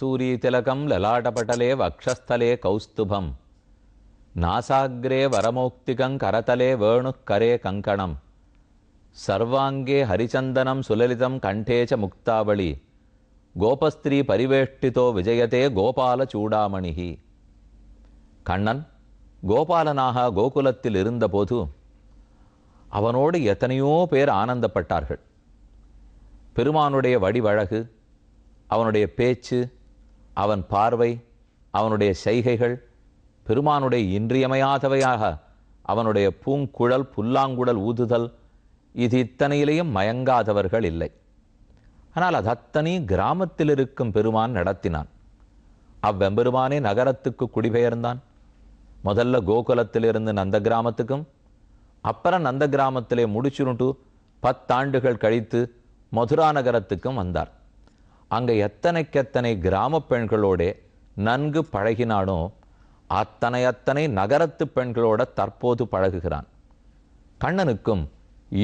கஸ்தூரி திலகம் லலாட்டபட்டலே வக்ஷஸ்தலே கௌஸ்துபம் நாசாகிரே வரமௌக்திகங் கரதலே வேணு கரே கங்கணம் சர்வாங்கே ஹரிச்சந்தனம் சுலலிதம் கண்டேச்ச முக்தாவளி கோபஸ்திரீ பரிவேஷ்டிதோ விஜயதே கோபால சூடாமணிஹி. கண்ணன் கோபாலனாக கோகுலத்தில் இருந்தபோது அவனோடு எத்தனையோ பேர் ஆனந்தப்பட்டார்கள். பெருமானுடைய வடிவழகு, அவனுடைய பேச்சு, அவன் பார்வை, அவனுடைய செய்கைகள் பெருமானுடைய இன்றியமையாதவையாக அவனுடைய பூங்குழல் புல்லாங்குழல் ஊதுதல், இது இத்தனையிலேயும் மயங்காதவர்கள் இல்லை. ஆனால் அதத்தனை கிராமத்தில் இருக்கும் பெருமான் நடத்தினான். அவ்வெம்பெருமானே நகரத்துக்கு குடிபெயர்ந்தான். முதல்ல கோகுலத்திலிருந்து நந்த கிராமத்துக்கும், அப்புறம் நந்த கிராமத்திலே முடிச்சுனுட்டு 10 ஆண்டுகள் கழித்து மதுரா நகரத்துக்கும் வந்தார். அங்கே எத்தனைக்கெத்தனை கிராம பெண்களோட நன்கு பழகினானோ அத்தனை நகரத்து பெண்களோட தற்போது பழகுகிறான். கண்ணனுக்கும்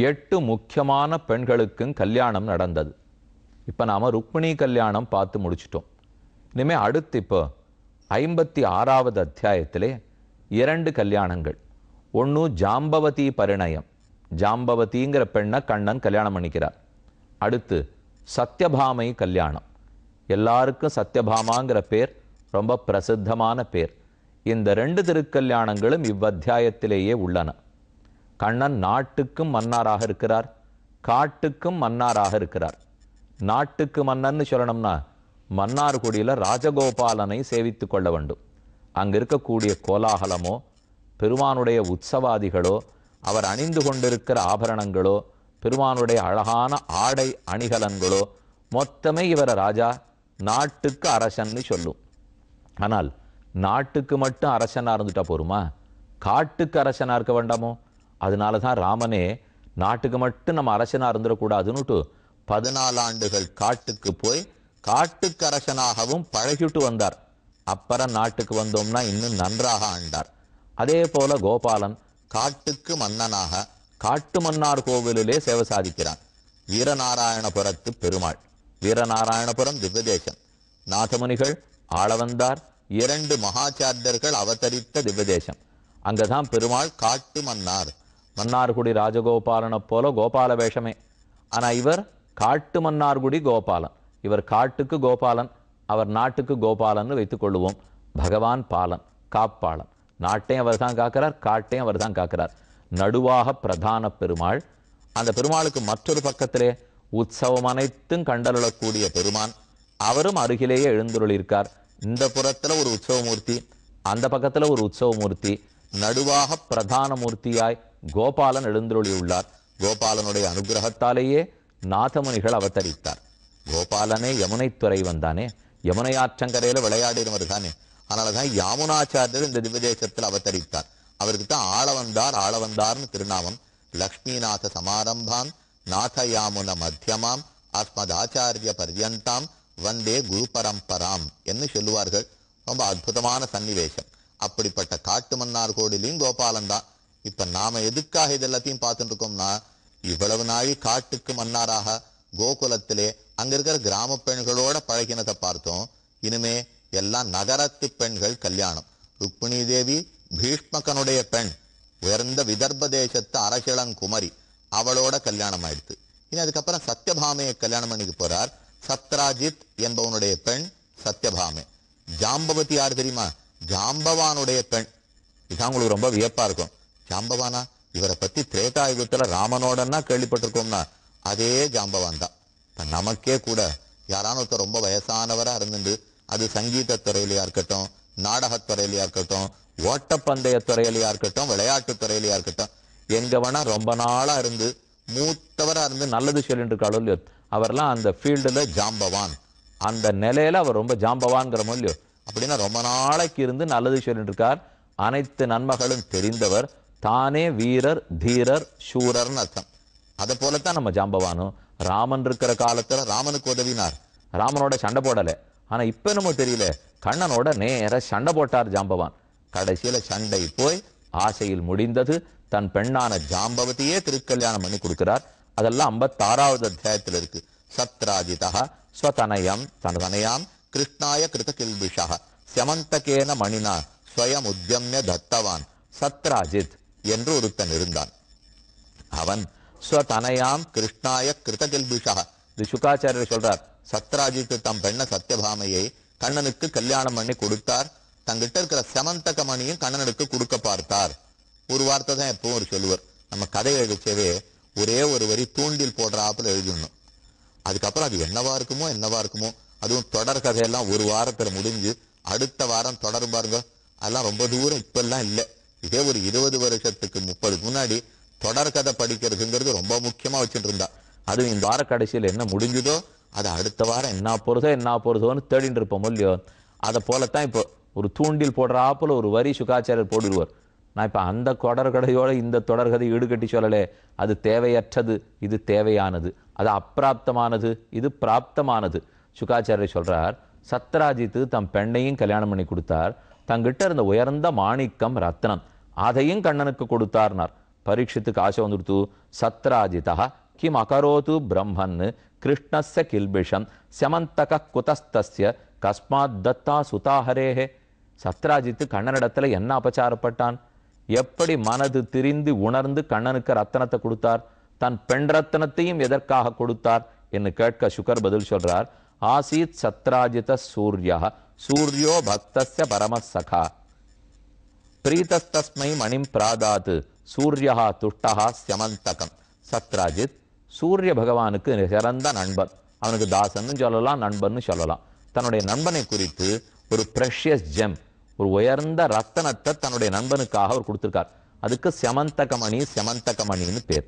8 முக்கியமான பெண்களுக்கும் கல்யாணம் நடந்தது. இப்போ நாம் ருக்மிணி கல்யாணம் பார்த்து முடிச்சிட்டோம். இனிமேல் அடுத்து இப்போ 56வது அத்தியாயத்திலே 2 கல்யாணங்கள். ஒன்று ஜாம்பவதி பரிணயம், ஜாம்பவதிங்கிற பெண்ணை கண்ணன் கல்யாணம் பண்ணிக்கிறார். அடுத்து சத்யபாமை கல்யாணம். எல்லாருக்கும் சத்யபாமாங்கிற பேர் ரொம்ப பிரசித்தமான பேர். இந்த 2 திருக்கல்யாணங்களும் இவ்வத்தியாயத்திலேயே உள்ளன. கண்ணன் நாட்டுக்கும் மன்னாராக இருக்கிறார், காட்டுக்கும் மன்னாராக இருக்கிறார். நாட்டுக்கு மன்னன்னு சொல்லணும்னா மன்னார்குடியில் ராஜகோபாலனை சேவித்து கொள்ள வேண்டும். அங்கே இருக்கக்கூடிய கோலாகலமோ, பெருமானுடைய உற்சவாதிகளோ, அவர் அணிந்து கொண்டிருக்கிற ஆபரணங்களோ, பெருமானுடைய அழகான ஆடை அணிகலன்களோ மொத்தமே இவர ராஜா நாட்டுக்கு அரசன்னு சொல்லும். ஆனால் நாட்டுக்கு மட்டும் அரசனாக இருந்துட்டா போருமா? காட்டுக்கு அரசனாக இருக்க வேண்டாமோ? அதனால தான் ராமனே நாட்டுக்கு மட்டும் நம்ம அரசனாக இருந்துடக்கூடாதுன்னுட்டு 14 ஆண்டுகள் காட்டுக்கு போய் காட்டுக்கு அரசனாகவும் பழகிட்டு வந்தார். அப்புறம் நாட்டுக்கு வந்தோம்னா இன்னும் நன்றாக ஆண்டார். அதே போல கோபாலன் காட்டுக்கு மன்னனாக காட்டு மன்னார் கோவிலிலே சேவை சாதிக்கிறான். வீரநாராயணபுரத்து பெருமாள், வீரநாராயணபுரம் திவ்யதேசம், நாதமுனிகள் ஆள வந்தார். 2 மகாச்சாரியர்கள் அவதரித்த திவ்யதேசம். அங்கதான் பெருமாள் காட்டு மன்னார், மன்னார்குடி ராஜகோபாலனை போல கோபால வேஷமே. ஆனா இவர் காட்டு மன்னார்குடி கோபாலன். இவர் காட்டுக்கு கோபாலன், அவர் நாட்டுக்கு கோபாலன்னு வைத்துக் கொள்ளுவோம். பகவான் பாலன், காப்பாளன். நாட்டையும் அவர் தான் காக்கிறார், காட்டையும் அவர் தான் காக்கிறார். நடுவாக பிரதான பெருமாள். அந்த பெருமாளுக்கு மற்றொரு பக்கத்திலே உற்சவம் அனைத்தும் கண்டருளக்கூடிய பெருமான், அவரும் அருகிலேயே எழுந்துருளிருக்கார். இந்த புறத்துல ஒரு உற்சவமூர்த்தி, அந்த பக்கத்துல ஒரு உற்சவமூர்த்தி. நடுவாக பிரதான மூர்த்தியாய் கோபாலன் எழுந்துருளி உள்ளார். கோபாலனுடைய அனுகிரகத்தாலேயே நாதமுனிகள் அவதரித்தார். கோபாலனே யமுனை துறை வந்தானே, யமுனை ஆற்றங்கரையில விளையாடினவர் தானே. அதனாலதான் யாமுனாச்சாரியர் இந்த திவ்யதேசத்தில் அவதரித்தார். அவருக்கு தான் ஆள வந்தார்னு திருநாமம். லக்ஷ்மிநாத சமாரம்பாம் நாத யாமுன மத்தியமாம் அஸ்மத் ஆச்சாரிய பர்யந்தாம் வந்தே குரு பரம்பராம் என்று சொல்லுவார்கள். ரொம்ப அற்புதமான சன்னிவேசம். அப்படிப்பட்ட காட்டு மன்னார் கோடிலையும் கோபாலன் தான். இப்ப நாம எதுக்காக இதெல்லாத்தையும் பார்த்துட்டு இருக்கோம்னா, இவ்வளவு நாளி காட்டுக்கு மன்னாராக கோகுலத்திலே அங்க இருக்கிற கிராம பெண்களோட பழகினதை பார்த்தோம். இனிமே எல்லாம் நகரத்து பெண்கள் கல்யாணம். ருக்மிணி தேவி பீஷ்மகனுடைய பெண், உயர்ந்த விதர்ப தேசத்து அரசிளங்குமரி, அவளோட கல்யாணம் ஆயிடுத்து. இனி அதுக்கப்புறம் சத்யபாமையை கல்யாணம் பண்ணிக்க போறார். சத்ராஜித் என்பவனுடைய பெண் சத்யபாமை. ஜாம்பவதி யார் தெரியுமா? ஜாம்பவானுடைய பெண். இதுதான் உங்களுக்கு ரொம்ப வியப்பா இருக்கும். ஜாம்பவானா? இவரை பத்தி திரேதாயுகத்துல ராமனோடன்னா கேள்விப்பட்டிருக்கோம்னா அதே ஜாம்பவான் தான். நமக்கே கூட யாரான ஒருத்தர் ரொம்ப வயசானவரா இருந்துட்டு, அது சங்கீத துறையிலையா இருக்கட்டும், நாடகத்துறையிலையா இருக்கட்டும், ஓட்டப்பந்தய துறையிலையா இருக்கட்டும், விளையாட்டு துறையிலையா இருக்கட்டும், எங்க வேணா ரொம்ப நாளா இருந்து மூத்தவரா இருந்து நல்லது சொல்லிட்டு இருக்காளோ இல்லையோ, அவர்லாம் அந்த ஃபீல்டுல ஜாம்பவான். அந்த நிலையில அவர் ரொம்ப ஜாம்பவான்கிற இல்லையோ, அப்படின்னா ரொம்ப நாளைக்கு இருந்து நல்லது சொல்லிட்டு இருக்கார். அனைத்து நன்மைகளும் தெரிந்தவர், தானே வீரர் தீரர் சூரர்னு அர்த்தம். அதை போலத்தான் நம்ம ஜாம்பவானும். ராமன் இருக்கிற காலத்துல ராமனுக்கு உதவினார், ராமனோட சண்டை போடலை. ஆனா இப்ப நம்ம தெரியல, கண்ணனோட நேர சண்டை போட்டார் ஜாம்பவான். கடைசியில சண்டை போய் ஆசையில் முடிந்தது. தன் பெண்ணான ஜாம்பவதியே திருக்கல்யாணம் பண்ணி கொடுக்கிறார். அதெல்லாம் 56வது அத்தியாயத்தில் இருக்கு. சத்ராஜிதா ஸ்வதனயம் தனதனயாம் கிருஷ்ணாய கிருத கில்பிஷா செமந்தகேன மணினா ஸ்வயம் உத்யம்ய தத்தவான் சத்ராஜித் என்று ஒருத்தன் இருந்தான். அவன் ஸ்வதனயாம் கிருஷ்ணாய கிருத கில்பிஷா, இது சுகாச்சாரியர் சொல்றார், சத்ராஜித் தம் பெண்ண சத்யபாமையை கண்ணனுக்கு கல்யாணம் பண்ணி கொடுத்தார். தங்கிட்ட இருக்கிற செமந்தக மணியும் கண்ணனுக்கு கொடுக்க பார்த்தார். ஒரு வார்த்தை தான் எப்பவும் ஒரு சொல்லுவார். நம்ம கதை எழுதிச்சவே ஒரே ஒரு வரி தூண்டில் போடுறாப்புல எழுதிடணும். அதுக்கப்புறம் அது என்னவா இருக்குமோ, அதுவும் தொடர் கதையெல்லாம் ஒரு வாரத்துல முடிஞ்சு அடுத்த வாரம் தொடரும் பாருங்க. அதெல்லாம் ரொம்ப தூரம் இப்பெல்லாம் இல்லை. இதே ஒரு 20 வருஷத்துக்கு 30 முன்னாடி தொடர் கதை படிக்கிறதுங்கிறது ரொம்ப முக்கியமா வச்சுட்டு இருந்தா. அதுவும் இந்த வார கடைசியில் என்ன முடிஞ்சுதோ அது அடுத்த வாரம் என்ன போறதோன்னு தேடிட்டு இருப்போம் இல்லையோ. அதை போலத்தான் இப்போ ஒரு தூண்டில் போடுறாப்புல ஒரு வரி சுகாச்சாரியர் போடுவார். நான் இப்ப அந்த தொடர்கதையோட இந்த தொடர்கதை ஈடுகட்டி சொல்லலே. அது தேவையற்றது, இது தேவையானது. அது அப்பிராப்தமானது, இது பிராப்தமானது. சுகாச்சாரியர் சொல்றார், சத்ராஜித்து தம் பெண்ணையும் கல்யாணம் பண்ணி கொடுத்தார். தங்கிட்ட இருந்த உயர்ந்த மாணிக்கம் ரத்னம் அதையும் கண்ணனுக்கு கொடுத்தார்னார். பரீட்சித்துக்கு ஆசை வந்துடுத்து. சத்ராஜிதா கிம் அகரோது பிரம்மன் கிருஷ்ணஸ்ய கில்பிஷம் செமந்தக குதஸ்தஸ்ய கஸ்மாத் தத்தா சுதாஹரேஹே. சத்ராஜித்து கண்ணனிடத்துல என்ன அபச்சாரப்பட்டான்? எப்படி மனது திரிந்து உணர்ந்து கண்ணனுக்கு ரத்தனத்தை கொடுத்தார்? தன் பெண் ரத்தனத்தையும் எதற்காக கொடுத்தார் என்று கேட்க சுகர் பதில் சொல்றார், ஆசீத் சத்ராஜித சூர்யா சூர்யோ பக்தஸ்ய பரமசகா பிரீதஸ்தஸ்மை மணிம் பிராதாத் சூர்யா துஷ்டா ஸ்யமந்தகம். சத்ராஜித் சூரிய பகவானுக்கு சிறந்த நண்பன். அவனுக்கு தாசன்னு சொல்லலாம், நண்பன்னு சொல்லலாம். தன்னுடைய நண்பனை குறித்து ஒரு ப்ரெஷியஸ் ஜெம், ஒரு உயர்ந்த ரத்தனத்தை தன்னுடைய நண்பனுக்காக அவர் கொடுத்திருக்கார். அதுக்கு செமந்தகமணின்னு பேர்.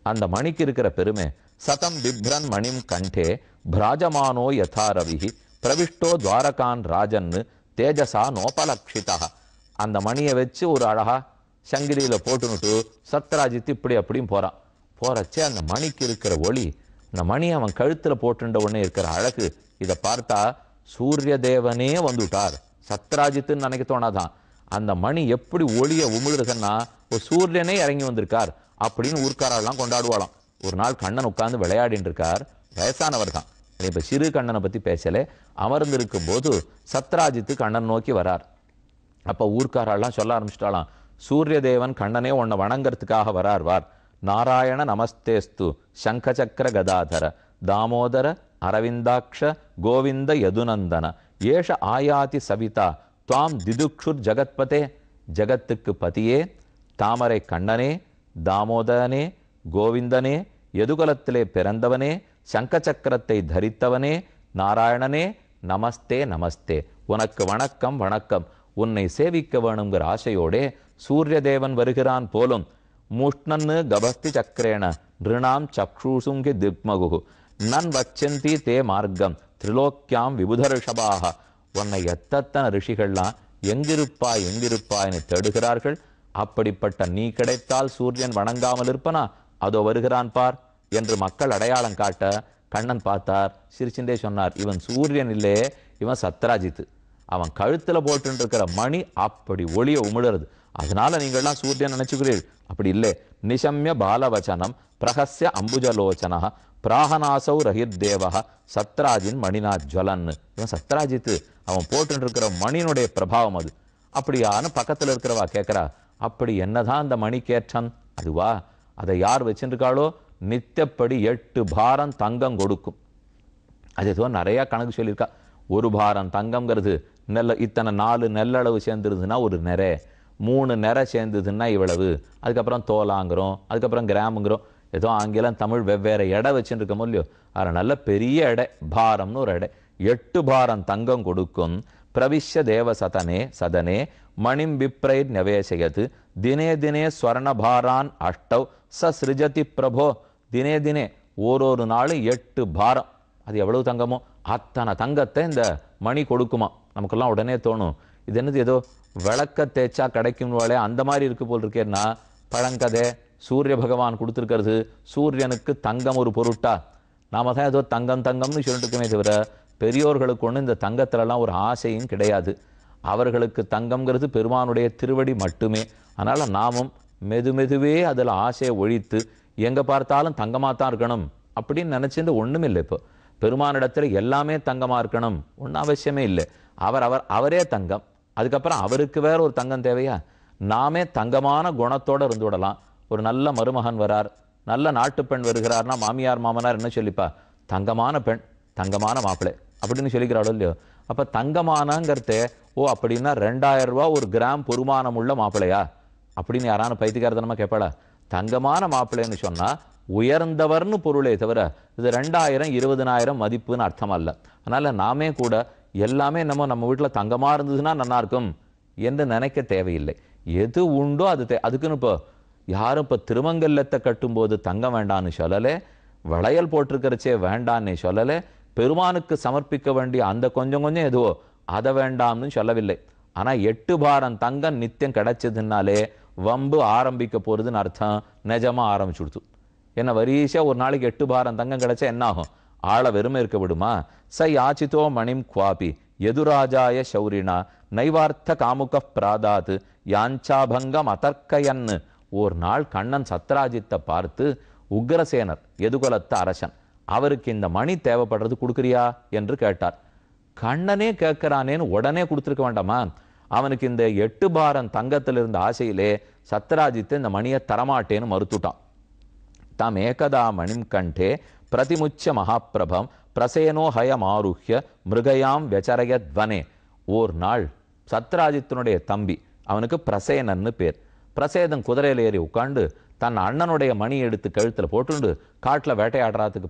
அந்த மணிக்கு இருக்கிற பெருமை, சதம் பிப்ரன் மணிம் கண்டே பிராஜமானோ யதாரவிஹி பிரவிஷ்டோ துவாரகான் ராஜன் தேஜசா நோபலக்ஷிதா. அந்த மணியை வச்சு ஒரு அழகா சங்கிலியில போட்டுனுட்டு சத்ராஜித் இப்படி அப்படியும் போறச்சே அந்த மணிக்கு இருக்கிற ஒளி, அந்த மணி அவன் கழுத்துல போட்டுண்ட உடனே இருக்கிற அழகு, இதை பார்த்தா சூரிய தேவனே வந்துட்டார். சத்ராஜித்துன்னு நினைக்க தோணாதான். அந்த மணி எப்படி ஒளிய உமிழுதுன்னா ஒரு சூரியனே இறங்கி வந்திருக்கார் அப்படின்னு ஊர்க்காரெல்லாம் கொண்டாடுவாளாம். ஒரு நாள் கண்ணன் உட்கார்ந்து விளையாடிட்டு இருக்கார். வயசானவர் தான், இப்ப சிறு கண்ணனை பத்தி பேசல. அமர்ந்திருக்கும் போது சத்ராஜித்து கண்ணன் நோக்கி வரார். அப்ப ஊர்க்காரெல்லாம் சொல்ல ஆரம்பிச்சிட்டாலாம், சூரிய தேவன் கண்ணனே உன்னை வணங்கறதுக்காக வரார். நாராயண நமஸ்தேஸ்து சங்கசக்கர கதாதர தாமோதர அரவிந்தாக்ஷ கோவிந்த யதுநந்தன ஏஷ ஆயாதி சவிதா துவாம் திதுக்ஷுர் ஜகத்பதே. ஜகத்துக்கு பதியே, தாமரை கண்ணனே, தாமோதரனே, கோவிந்தனே, எதுகுலத்திலே பிறந்தவனே, சங்கச்சக்கரத்தை தரித்தவனே, நாராயணனே, நமஸ்தே நமஸ்தே, உனக்கு வணக்கம் வணக்கம். உன்னை சேவிக்க வேணுங்கிற ஆசையோடே சூரிய தேவன் வருகிறான் போலும். மூஷ்ணன்னு கபஸ்தி சக்கரேன நிருணாம் சக்ஷூசுங்கி திக்மகு நன் வச்சந்தி தே மார்க்கம் திரிலோக்கியாம் விபுத ரிஷபாக. உன்னை எத்தனை ரிஷிகள்லாம் எங்கிருப்பாய்னு தேடுகிறார்கள். அப்படிப்பட்ட நீ கிடைத்தால் சூரியன் வணங்காமல் இருப்பனா? அதோ வருகிறான் பார் என்று மக்கள் அடையாளம் காட்ட கண்ணன் பார்த்தார். சிரிச்சுட்டே சொன்னார், இவன் சூரியன் இல்லே, இவன் சத்ராஜித்து. அவன் கழுத்துல போட்டு இருக்கிற மணி அப்படி ஒளிய உமிழறது. அதனால நீங்கள்லாம் சூரியன் நினைச்சுக்கிறீர்கள். அப்படி இல்லை. நிசம்ய பாலவச்சனம் பிரகஸ்ய அம்புஜலோச்சனா பிராகநாசௌ ரஹிர்தேவா சத்ராஜின் மணினா ஜுவலன். இவன் சத்ராஜித்து, அவன் போட்டு இருக்கிற மணியினுடைய பிரபாவம் அது. அப்படியான்னு பக்கத்துல இருக்கிறவா கேட்கிறா, அப்படி என்னதான் அந்த மணிக்கேற்றம்? அதுவா, அதை யார் வச்சுருக்காளோ நித்தியப்படி 8 பாரம் தங்கம் கொடுக்கும். அது ஏதோ நிறைய கணக்கு சொல்லியிருக்கா. 1 பாரம் தங்கம்ங்கிறது இத்தனை 4 நெல்லளவு சேர்ந்துருதுன்னா ஒரு நிறை, 3 நிறை சேர்ந்ததுன்னா இவ்வளவு, அதுக்கப்புறம் தோலாங்கிறோம், அதுக்கப்புறம் கிராமுங்கிறோம். ஏதோ ஆங்கிலம் தமிழ் வெவ்வேறு எடை வச்சுட்டு இருக்கோமோ இல்லையோ. அதில் நல்ல பெரிய எடை, பாரம்னு ஒரு எடை. 8 பாரம் தங்கம் கொடுக்கும். பிரவிஷ்ய தேவ சதனே மணிம் விப்ரைர் நவேசயது தினே தினே ஸ்வர்ணபாரான் அஷ்டவ் சிருஜதி பிரபோ. தினே ஒரு நாளும் 8 பாரம். அது எவ்வளவு தங்கமோ அத்தனை தங்கத்தை இந்த மணி கொடுக்குமா. நமக்கெல்லாம் உடனே தோணும், இது என்னது ஏதோ விளக்க தேய்ச்சா கிடைக்கும் வேலை அந்த மாதிரி இருக்கு போல் இருக்கேன்னா, பழங்கதை. சூரிய பகவான் கொடுத்துருக்கிறது. சூரியனுக்கு தங்கம் ஒரு பொருட்டா? நாம தான் ஏதோ தங்கம்னு சொல்லிட்டு இருக்கோமே தவிர பெரியோர்களுக்கு ஒன்று இந்த தங்கத்திலலாம் ஒரு ஆசையும் கிடையாது. அவர்களுக்கு தங்கம்ங்கிறது பெருமானுடைய திருவடி மட்டுமே. அதனால நாமும் மெதுவே அதில் ஆசையை ஒழித்து எங்க பார்த்தாலும் தங்கமாக தான் இருக்கணும் அப்படின்னு நினைச்சிட்டு ஒண்ணும் இல்லை. இப்போ பெருமானிடத்துல எல்லாமே தங்கமா இருக்கணும் ஒன்றும் அவசியமே இல்லை. அவரே தங்கம். அதுக்கப்புறம் அவருக்கு வேற ஒரு தங்கம் தேவையா? நாமே தங்கமான குணத்தோட இருந்து விடலாம். ஒரு நல்ல மருமகன் வரார், நல்ல நாட்டு பெண் வருகிறார்னா மாமியார் மாமனார் என்ன சொல்லிப்பா? தங்கமான பெண், தங்கமான மாப்பிள்ளை அப்படின்னு சொல்லிக்கிறாளோ இல்லையோ. அப்ப தங்கமானங்கிறத அப்படின்னா 2000 ரூபாய் ஒரு கிராம் பொறுமானம் உள்ள மாப்பிள்ளையா அப்படின்னு யாரான பைத்தியக்காரத்தனமா கேட்பாளா? தங்கமான மாப்பிள்ளைன்னு சொன்னா உயர்ந்தவர்னு பொருளே தவிர இது 2000 20,000 மதிப்புன்னு அர்த்தம் அல்ல. அதனால நாமே கூட எல்லாமே நம்ம வீட்டில் தங்கமா இருந்ததுன்னா நல்லா இருக்கும் என்று நினைக்க தேவையில்லை. எது உண்டோ அது அதுக்குன்னு இப்போ யாரும் இப்போ திருமங்கல்லத்தை கட்டும்போது தங்கம் வேண்டான்னு சொல்லலை, வளையல் போட்டிருக்கிறச்சே வேண்டான்னு சொல்லலை, பெருமானுக்கு சமர்ப்பிக்க வேண்டிய அந்த கொஞ்சம் கொஞ்சம் எதுவோ அதை வேண்டாம்னு சொல்லவில்லை. ஆனா 8 பாரம் தங்கம் நித்தியம் கிடைச்சதுனாலே வம்பு ஆரம்பிக்க போறதுன்னு அர்த்தம். நிஜமா ஆரம்பிச்சுடுத்து. என்ன வரிசையா ஒரு நாளைக்கு 8 பாரம் தங்கம் கிடைச்சா என்ன ஆகும்? ஆளை வெறுமை இருக்க விடுமா? ச யாச்சிதோ மணிம் குவாபி எதுராஜாய சௌரினா நைவார்த்த காமுக பிராதாத் யாஞ்சாபங்கம் அதர்க்கயன்னு. ஒரு நாள் கண்ணன் சத்ராஜித்தை பார்த்து, உக்ரசேனர் எதுகுலத்த அரசன், அவருக்கு இந்த மணி தேவைப்படுறது கொடுக்குறியா என்று கேட்டார். கண்ணனே கேட்கிறானேன்னு உடனே கொடுத்துருக்க வேண்டாமா? அவனுக்கு இந்த 8 பாரம் தங்கத்தில் இருந்த ஆசையிலே சத்ராஜித்தை இந்த மணியை தரமாட்டேன்னு மறுத்துட்டான். தாம் ஏகதா மணிம் கண்டே பிரதிமுச்ச மகாபிரபம் பிரசேனோ ஹயம் ஆருஹ்ய மிருகயாம் வெச்சரயத்வனே. ஒரு நாள் சத்ராஜித்தனுடைய தம்பி, அவனுக்கு பிரசேனன்னு பேர், பிரசேதன் குதிரையில ஏறி உட்காண்டு தன் அண்ணனுடைய மணி எடுத்து கழுத்தில் போட்டுண்டு காட்டில் வேட்டையாடுறதுக்கு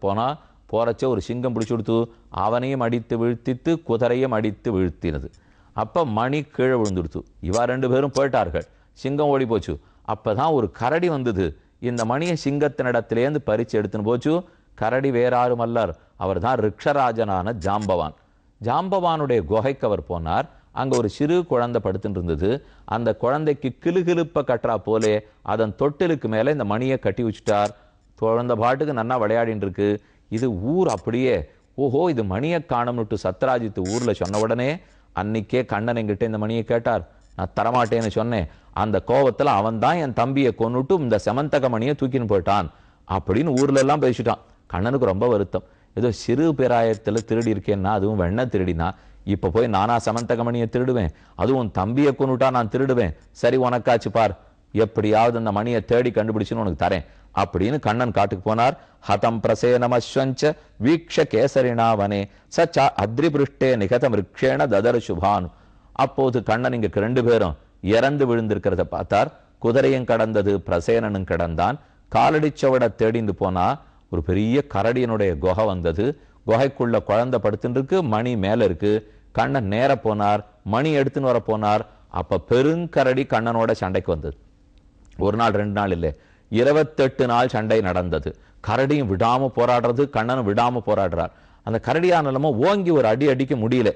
போறச்சே ஒரு சிங்கம் பிடிச்சு கொடுத்து அவனையும் அடித்து வீழ்த்தித்து குதிரையும் அடித்து வீழ்த்தினது. அப்போ மணி கீழே விழுந்துடுத்து. இவா 2 பேரும் போயிட்டார்கள். சிங்கம் ஓடி போச்சு. அப்பதான் ஒரு கரடி வந்தது. இந்த மணியை சிங்கத்தினிடத்திலேருந்து பறிச்சு எடுத்துன்னு போச்சு. கரடி வேறாரும் அல்லர், அவர் தான் ரிக்ஷராஜனான ஜாம்பவான். ஜாம்பவானுடைய குகைக்கு அவர் போனார். அங்க ஒரு சிறு குழந்தை படுத்துட்டு இருந்தது. அந்த குழந்தைக்கு கிளுகிழுப்ப கட்டுறா போலே அதன் தொட்டிலுக்கு மேல இந்த மணியை கட்டி வச்சுட்டார். குழந்தை பாட்டுக்கு நன்னா விளையாடின்னு இருக்கு. இது ஊர் அப்படியே ஓஹோ இது மணியை காணும்னுட்டு சத்ராஜித்து ஊர்ல சொன்ன உடனே அன்னைக்கே கண்ணன் என்கிட்ட இந்த மணியை கேட்டார். நான் தரமாட்டேன்னு சொன்னேன். அந்த கோபத்துல அவன் தான் என் தம்பியை கொன்னுட்டு இந்த செமந்தக மணியை தூக்கின்னு போயிட்டான் அப்படின்னு ஊர்ல எல்லாம் பேசிட்டான். கண்ணனுக்கு ரொம்ப வருத்தம். ஏதோ சிறு பேராயத்துல திருடி இருக்கேன்னா, அதுவும் வெண்ண திருடினா, இப்ப போய் நானா சமந்தக மணியை திருடுவேன்? அதுவும் தம்பியை கொன்னுட்டா நான் திருடுவேன்? சரி உனக்காச்சு பார், எப்படியாவது அந்த மணியை தேடி கண்டுபிடிச்சுன்னு உனக்கு தரேன் அப்படின்னு கண்ணன் காட்டுக்கு போனார். ஹதம் பிரசேனமஸ்வஞ்ச வீக்ஷ கேசரினாவனே சச்ச அத்ரிபிருஷ்டே நிகத மிருக்ஷேண ததர் சுபானு. அப்போது கண்ணன் இங்க 2 பேரும் இறந்து விழுந்திருக்கிறத பார்த்தார். குதிரையும் கடந்தது, பிரசேனனும் கடந்தான். காலடிச்சவட தேடிந்து போனா ஒரு பெரிய கரடியனுடைய குகை வந்தது. குகைக்குள்ள குழந்தை படுத்துட்டு இருக்கு, மணி மேல இருக்கு. கண்ணன் நேர போனார், மணி எடுத்துன்னு வர போனார். அப்ப பெருங்கரடி கண்ணனோட சண்டைக்கு வந்தது. 1 நாள் 2 நாள் இல்லை, 28 நாள் சண்டை நடந்தது. கரடியும் விடாம போராடுறது, கண்ணனும் விடாம போராடுறார். அந்த கரடியானலமோ ஓங்கி ஒரு அடி அடிக்க முடியல,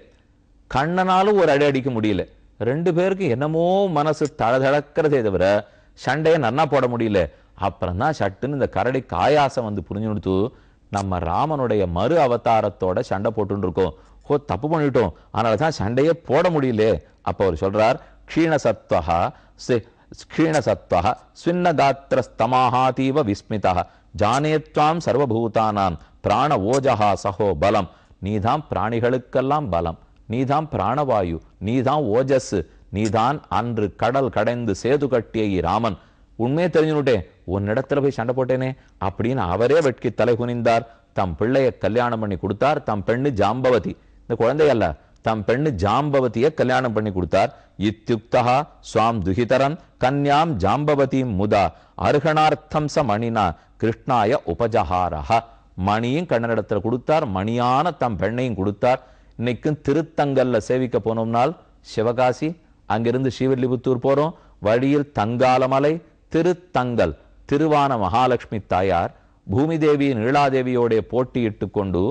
கண்ணனாலும் ஒரு அடி அடிக்க முடியல. 2 பேருக்கு என்னமோ மனசு தளதளக்கிறதே தவிர சண்டையை நன்னா போட முடியல. அப்புறம் தான் சட்டுன்னு இந்த கரடிக்கு ஆயாசம் வந்து புரிஞ்சு கொடுத்து, நம்ம ராமனுடைய மறு அவதாரத்தோட சண்டை போட்டு இருக்கோம், தப்பு பண்ணிட்டோம், அதனாலதான் சண்டையே போட முடியல. அப்ப அவர் சொல்றார், க்ஷீணசத்வஹ க்ஷீணசத்வஹ ஸ்வின்னகாத்திரஸ்தமாஹாதீவ விஸ்மிதஹ ஜானேத்வாம் சர்வபூதானாம் பிராண ஓஜஹா சஹோ பலம். நீதான் பிராணிகளுக்கெல்லாம் பலம், நீதான் பிராணவாயு, நீதான் ஓஜஸ், நீதான் அன்று கடல் கடைந்து சேது கட்டிய ராமன். உண்மையே தெரிஞ்சுட்டேன், உன்னிடத்துல போய் சண்டை போட்டேனே அப்படின்னு அவரே வெட்கி தலை குனிந்தார். தம் பிள்ளைய கல்யாணம் பண்ணி கொடுத்தார். தம் பெண்ணு ஜாம்பவதி, இந்த குழந்தை அல்ல, தம் பெண்ணு ஜாம்பவதியை கல்யாணம் பண்ணி கொடுத்தார். இத்யுக்தஹா ஸ்வாம் துஹிதரன் கன்யாம் ஜாம்பவதீம் முதா அர்ஹணார்த்தம் ச மணினா கிருஷ்ணாய உபஜஹாரஹ. மணியும் கண்ணனிடத்துல கொடுத்தார், மணியான தம் பெண்ணையும் கொடுத்தார். இன்னைக்கும் திருத்தங்கல்ல சேவிக்க போனோம்னால் சிவகாசி, அங்கிருந்து ஸ்ரீவில்லிபுத்தூர் போறோம், வழியில் தங்காலமலை, திருத்தங்கல், திருவான மகாலட்சுமி தாயார் பூமி தேவி நீலாதேவியோட போட்டியிட்டு கொண்டு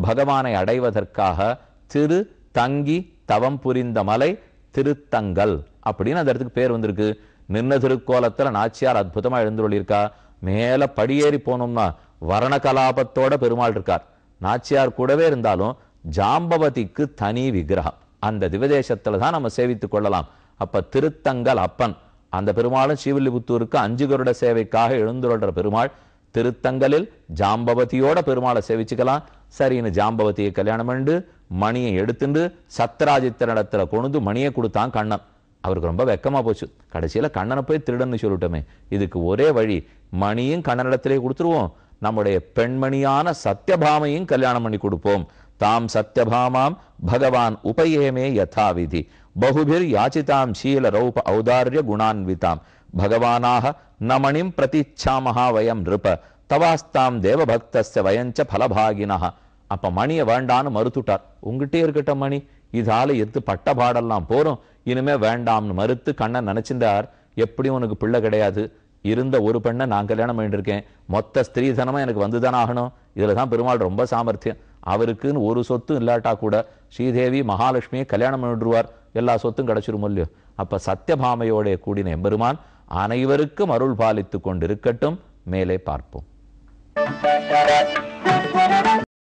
பகவானை அடைவதற்காக திரு தங்கி தவம் புரிந்த மலை திருத்தங்கல் அப்படின்னு அந்த இடத்துக்கு பேர் வந்திருக்கு. நின்ன திருக்கோலத்துல நாச்சியார் அற்புதமா எழுந்துள்ளிருக்கா. மேல படியேறி போனோம்னா வர்ண கலாபத்தோட பெருமாள் இருக்கார். நாச்சியார் கூடவே இருந்தாலும் ஜாம்பவதிக்கு தனி விக்கிரகம் அந்த திவதேசத்துல தான் நம்ம சேவித்துக் கொள்ளலாம். அப்ப திருத்தங்கல் அப்பன் அந்த பெருமாளும் ஸ்ரீவில்லிபுத்தூருக்கு 5 கருட சேவைக்காக எழுந்துள்ள பெருமாள். திருத்தங்கலில் ஜாம்பவதியோட பெருமாளை சேவிச்சுக்கலாம். சரின்னு ஜாம்பவதியை கல்யாணம் பண்ணி மணியை எடுத்துட்டு சத்ராஜித்தனிடத்துல கொண்டு மணியை கொடுத்தான் கண்ணன். அவருக்கு ரொம்ப வெக்கமா போச்சு. கடைசியில கண்ணனை போய் திருடன்னு சொல்லிட்டோமே. இதுக்கு ஒரே வழி, மணியும் கண்ணனிடத்திலே கொடுத்துருவோம், நம்முடைய பெண்மணியான சத்யபாமையும் கல்யாணம் பண்ணி கொடுப்போம். தாம் சத்யபாமாம் பகவான் உபயேமே யதாவிதி பகுபிர் யாச்சிதாம் ஷீல ரௌப ஔதார்ய குணான்விதாம் பகவானாக நமணிம் பிரதிச்சாமஹா வயம் நிருப தவாஸ்தாம் தேவபக்தஸ்ய வயஞ்ச பலபாகினா. அப்ப மணியை வேண்டான்னு மறுத்துட்டார். உங்ககிட்டே இருக்கட்டும் மணி, இதால எடுத்து பட்ட பாடெல்லாம் போறோம், இனிமே வேண்டாம்னு மறுத்து கண்ணன் நினைச்சிருந்தார். எப்படியும் உனக்கு பிள்ளை கிடையாது, இருந்த ஒரு பெண்ணை நான் கல்யாணம் பண்ணிருக்கேன், மொத்த ஸ்திரீதனமா எனக்கு வந்துதானே ஆகணும். இதுலதான் பெருமாள் ரொம்ப சாமர்த்தியம். அவருக்குன்னு ஒரு சொத்தும் இல்லாட்டா கூட ஸ்ரீதேவி மகாலட்சுமியை கல்யாணம் பண்ணிடுவார், எல்லா சொத்தும் கிடைச்சிரும் இல்லையோ. அப்ப சத்யபாமையோட கூடின எம்பெருமான் அனைவருக்கும் அருள் பாலித்து கொண்டிருக்கட்டும். மேலே பார்ப்போம்.